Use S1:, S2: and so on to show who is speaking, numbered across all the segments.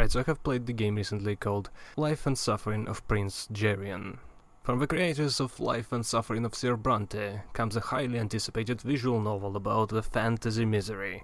S1: Alright, so I have played the game recently called Life and Suffering of Prince Jerian. From the creators of Life and Suffering of Sir Brante comes a highly anticipated visual novel about the fantasy misery.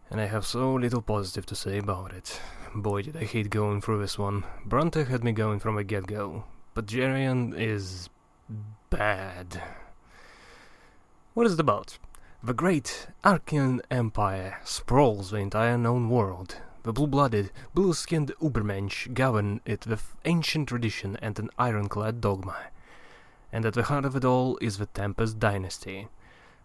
S1: And I have so little positive to say about it. Boy, did I hate going through this one. Brante had me going from the get-go, but Jerian is bad. What is it about? The great Archean Empire sprawls the entire known world. The blue-blooded, blue-skinned Ubermensch govern it with ancient tradition and an ironclad dogma. And at the heart of it all is the Tempest dynasty,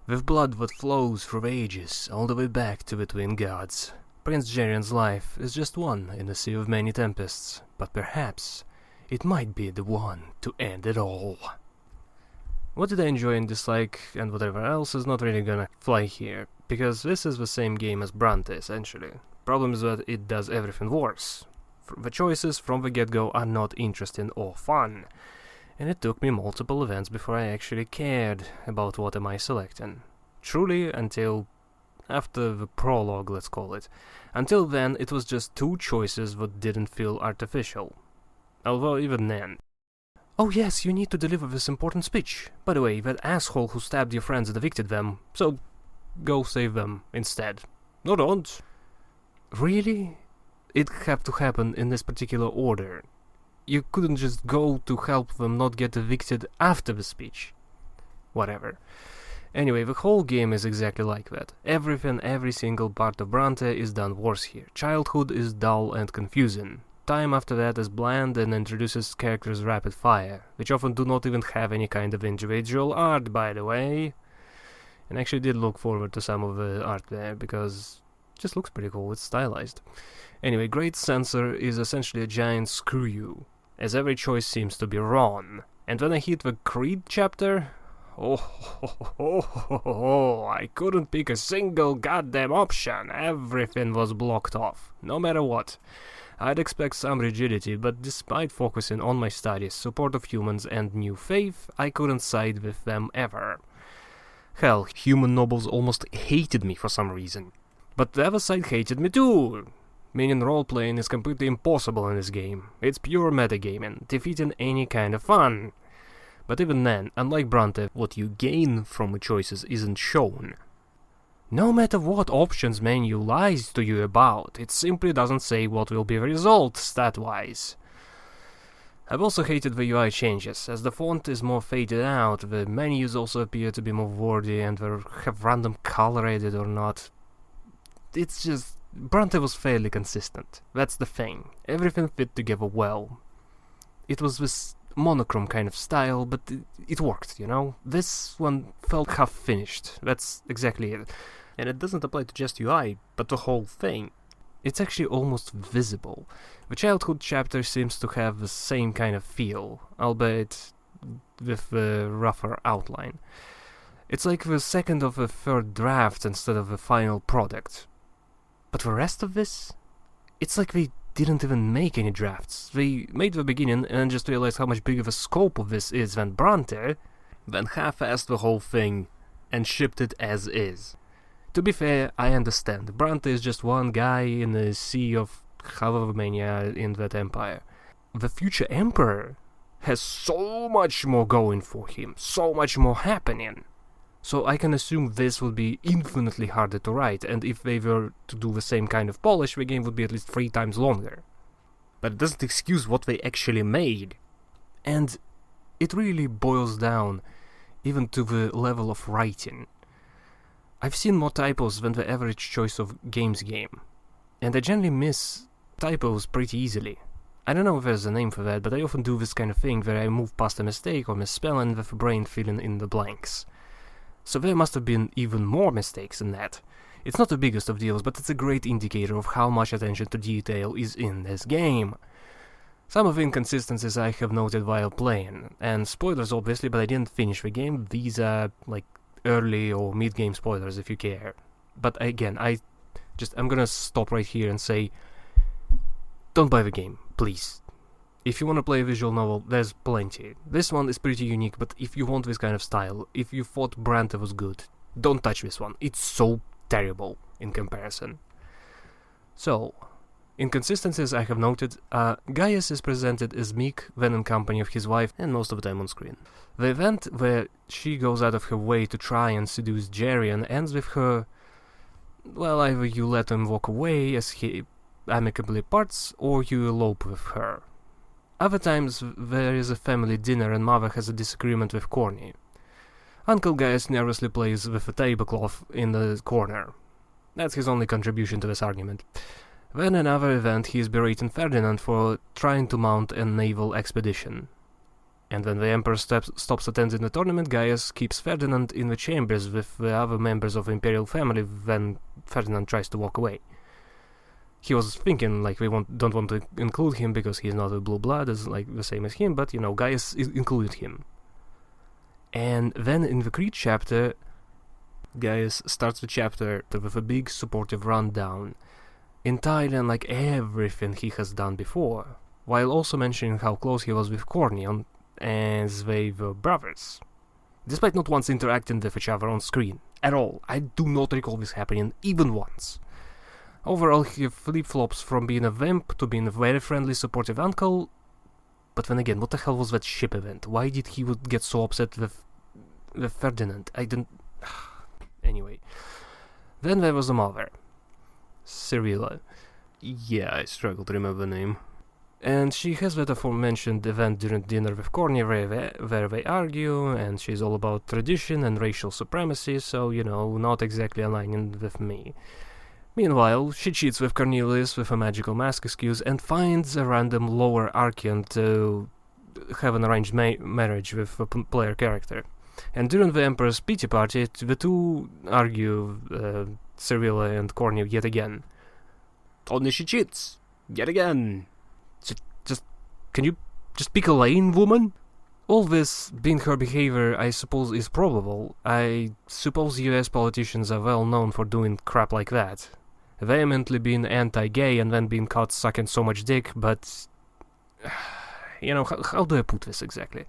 S1: with blood that flows through the ages all the way back to the twin gods. Prince Jerian's life is just one in a sea of many tempests, but perhaps it might be the one to end it all. What did I enjoy and dislike and whatever else is not really gonna fly here, because this is the same game as Brante, essentially. Problem is that it does everything worse. The choices from the get-go are not interesting or fun, and it took me multiple events before I actually cared about what am I selecting. Truly, until after the prologue, let's call it. Until then, it was just two choices that didn't feel artificial. Although even then. Oh yes, you need to deliver this important speech. By the way, that asshole who stabbed your friends and evicted them, so go save them instead. No, don't. Really? It had to happen in this particular order. You couldn't just go to help them not get evicted after the speech. Whatever. Anyway, the whole game is exactly like that. Every single part of Brante is done worse here. Childhood is dull and confusing. Time after that is bland and introduces characters rapid fire, which often do not even have any kind of individual art, by the way. And actually did look forward to some of the art there, because it just looks pretty cool, it's stylized. Anyway, Great Censor is essentially a giant screw you, as every choice seems to be wrong. And when I hit the Creed chapter, I couldn't pick a single goddamn option. Everything was blocked off, no matter what. I'd expect some rigidity, but despite focusing on my studies, support of humans and new faith, I couldn't side with them ever. Hell, human nobles almost hated me for some reason. But the other side hated me too, meaning role-playing is completely impossible in this game. It's pure metagaming, defeating any kind of fun. But even then, unlike Brante, what you gain from the choices isn't shown. No matter what options menu lies to you about, it simply doesn't say what will be the result stat-wise. I've also hated the UI changes, as the font is more faded out, the menus also appear to be more wordy and they have random color added or not. It's just... Brante was fairly consistent, that's the thing. Everything fit together well. It was this monochrome kind of style, but it worked, you know? This one felt half-finished, that's exactly it. And it doesn't apply to just UI, but the whole thing. It's actually almost visible. The childhood chapter seems to have the same kind of feel, albeit with a rougher outline. It's like the second of a third draft instead of the final product. But the rest of this? It's like they didn't even make any drafts. They made the beginning and just realized how much bigger the scope of this is than Brante, then half-assed the whole thing and shipped it as is. To be fair, I understand. Brante is just one guy in a sea of however many are in that empire. The future emperor has so much more going for him, so much more happening. So I can assume this would be infinitely harder to write, and if they were to do the same kind of polish, the game would be at least 3 times longer. But it doesn't excuse what they actually made. And it really boils down even to the level of writing. I've seen more typos than the average choice of games game, and I generally miss typos pretty easily. I don't know if there's a name for that, but I often do this kind of thing where I move past a mistake or misspelling with the brain filling in the blanks. So there must have been even more mistakes than that. It's not the biggest of deals, but it's a great indicator of how much attention to detail is in this game. Some of the inconsistencies I have noted while playing, and spoilers obviously, but I didn't finish the game. These are like early or mid-game spoilers if you care. But again, I'm gonna stop right here and say, don't buy the game, please. If you want to play a visual novel, there's plenty. This one is pretty unique, but if you want this kind of style, if you thought Brante was good, don't touch this one. It's so terrible in comparison. So, Inconsistencies I have noted. Gaius is presented as meek when in company of his wife and most of the time on screen. The event where she goes out of her way to try and seduce Jerian ends with her, well, either you let him walk away as he amicably parts, or you elope with her. Other times there is a family dinner and mother has a disagreement with Corny. Uncle Gaius nervously plays with a tablecloth in the corner. That's his only contribution to this argument. Then another event, he is berating Ferdinand for trying to mount a naval expedition. And when the Emperor stops attending the tournament, Gaius keeps Ferdinand in the chambers with the other members of the imperial family when Ferdinand tries to walk away. He was thinking, like, we don't want to include him because he's not a blue blood, as like the same as him, but, Gaius included him. And then in the Creed chapter, Gaius starts the chapter with a big supportive rundown, entirely unlike everything he has done before, while also mentioning how close he was with Corny as they were brothers, despite not once interacting with each other on screen, at all. I do not recall this happening even once. Overall, he flip-flops from being a vamp to being a very friendly, supportive uncle, but then again, what the hell was that ship event? Why did he would get so upset with Ferdinand? I didn't... Anyway. Then there was a mother. Cyrilla. Yeah, I struggle to remember the name. And she has that aforementioned event during dinner with Corny where they argue, and she's all about tradition and racial supremacy, so, not exactly aligning with me. Meanwhile, she cheats with Cornelius with a magical mask excuse and finds a random lower Archean to have an arranged marriage with a player character. And during the Emperor's pity party, the two argue, Cyrilla and Corny, yet again. Only she cheats! Yet again! Can you just pick a lane, woman? All this being her behavior, I suppose, is probable. I suppose US politicians are well known for doing crap like that. Vehemently being anti-gay and then being caught sucking so much dick, but... how do I put this exactly?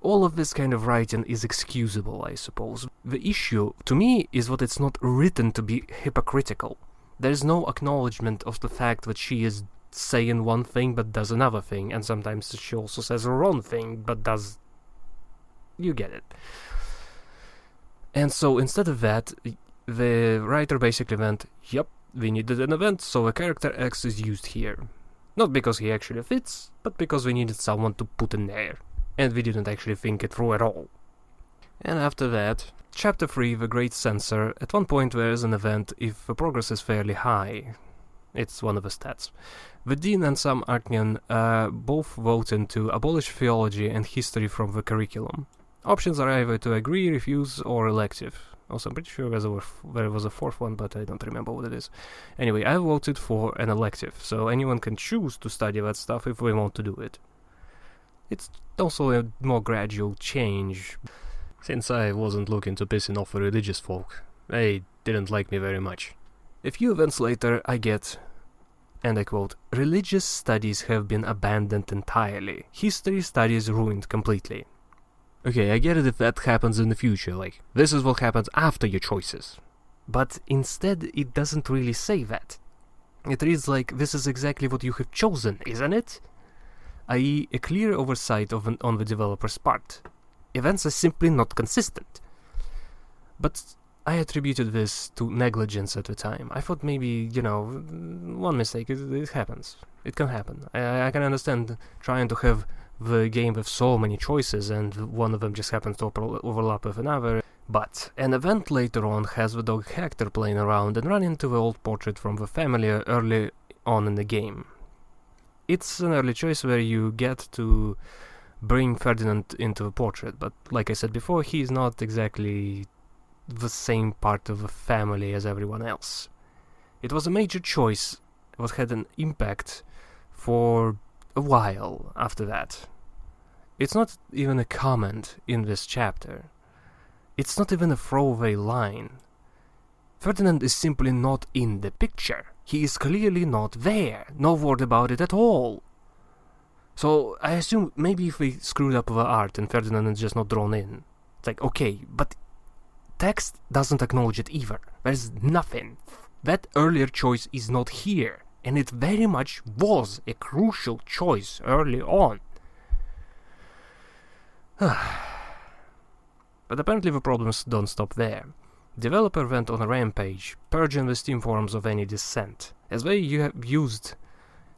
S1: All of this kind of writing is excusable, I suppose. The issue, to me, is that it's not written to be hypocritical. There's no acknowledgement of the fact that she is saying one thing but does another thing, and sometimes she also says the wrong thing but does... You get it. And so instead of that, the writer basically went, yep, we needed an event, so a character X is used here. Not because he actually fits, but because we needed someone to put in there. And we didn't actually think it through at all. And after that, Chapter 3, The Great Censor, at one point there is an event if the progress is fairly high. It's one of the stats. The Dean and some Archean both voting to abolish theology and history from the curriculum. Options are either to agree, refuse, or elective. Also, I'm pretty sure there was a fourth one, but I don't remember what it is. Anyway, I voted for an elective, so anyone can choose to study that stuff if they want to do it. It's also a more gradual change, since I wasn't looking to pissing off the religious folk. They didn't like me very much. A few events later, I get, and I quote, religious studies have been abandoned entirely. History studies ruined completely. Okay, I get it if that happens in the future, like, this is what happens after your choices. But instead, it doesn't really say that. It reads like, this is exactly what you have chosen, isn't it? I.e., a clear oversight on the developer's part. Events are simply not consistent. But I attributed this to negligence at the time. I thought maybe, one mistake, it happens. It can happen. I can understand trying to have the game with so many choices and one of them just happens to overlap with another. But an event later on has the dog Hector playing around and run into the old portrait from the family early on in the game. It's an early choice where you get to bring Ferdinand into the portrait, but like I said before, he's not exactly the same part of the family as everyone else. It was a major choice that had an impact for a while after that. It's not even a comment in this chapter. It's not even a throwaway line. Ferdinand is simply not in the picture. He is clearly not there. No word about it at all. So I assume maybe if we screwed up the art and Ferdinand is just not drawn in. It's like, okay, but text doesn't acknowledge it either. There's nothing. That earlier choice is not here. and it very much was a crucial choice early on. But apparently the problems don't stop there. Developer went on a rampage, purging the Steam forums of any dissent, as they used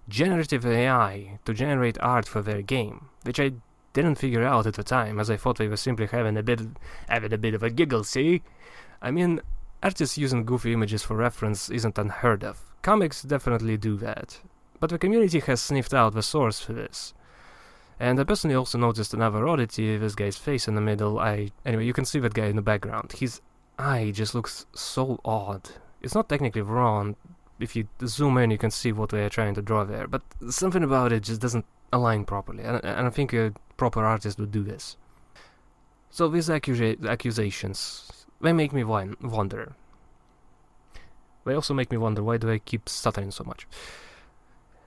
S1: generative AI to generate art for their game, which I didn't figure out at the time, as I thought they were simply having a bit of a giggle, see? I mean, artists using goofy images for reference isn't unheard of. Comics definitely do that. But the community has sniffed out the source for this. And I personally also noticed another oddity, this guy's face in the middle. Anyway, you can see that guy in the background. His eye just looks so odd. It's not technically wrong. If you zoom in, you can see what they're trying to draw there. But something about it just doesn't align properly. And I think a proper artist would do this. So these accusations, they make me wonder. They also make me wonder, why do I keep stuttering so much?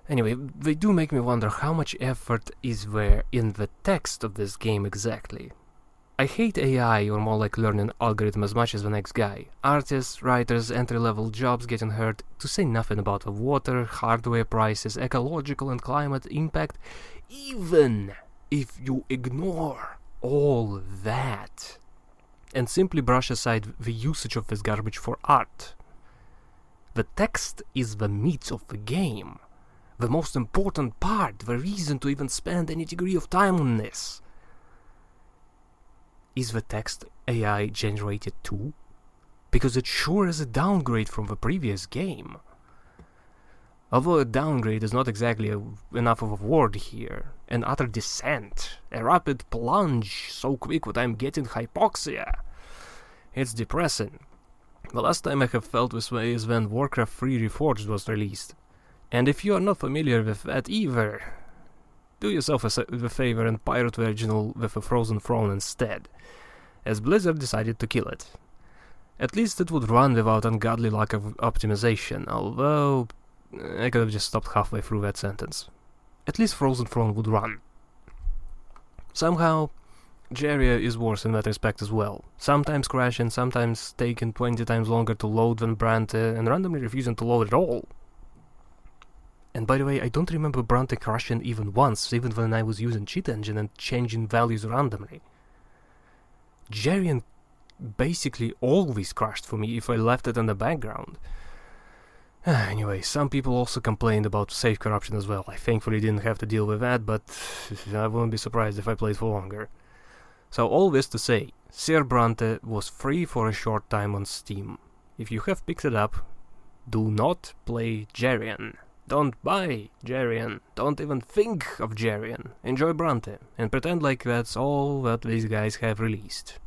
S1: Anyway, they do make me wonder how much effort is there in the text of this game exactly. I hate AI, or more like learning algorithm, as much as the next guy. Artists, writers, entry-level jobs getting hurt, to say nothing about the water, hardware prices, ecological and climate impact, even if you ignore all that and simply brush aside the usage of this garbage for art. The text is the meat of the game. The most important part, the reason to even spend any degree of time on this. Is the text AI generated too? Because it sure is a downgrade from the previous game. Although a downgrade is not exactly enough of a word here. An utter descent. A rapid plunge, so quick that I'm getting hypoxia. It's depressing. The last time I have felt this way is when Warcraft 3 Reforged was released. And if you are not familiar with that either, do yourself a favor and pirate the original with a Frozen Throne instead, as Blizzard decided to kill it. At least it would run without ungodly lack of optimization, although I could have just stopped halfway through that sentence. At least Frozen Throne would run. Somehow, Jerian is worse in that respect as well. Sometimes crashing, sometimes taking 20 times longer to load than Brante, and randomly refusing to load at all. And by the way, I don't remember Brante crashing even once, even when I was using cheat engine and changing values randomly. Jerian basically always crashed for me if I left it in the background. Anyway, some people also complained about save corruption as well. I thankfully didn't have to deal with that, but I wouldn't be surprised if I played for longer. So all this to say, Sir Brante was free for a short time on Steam. If you have picked it up, do not play Jerian. Don't buy Jerian. Don't even think of Jerian. Enjoy Brante, and pretend like that's all that these guys have released.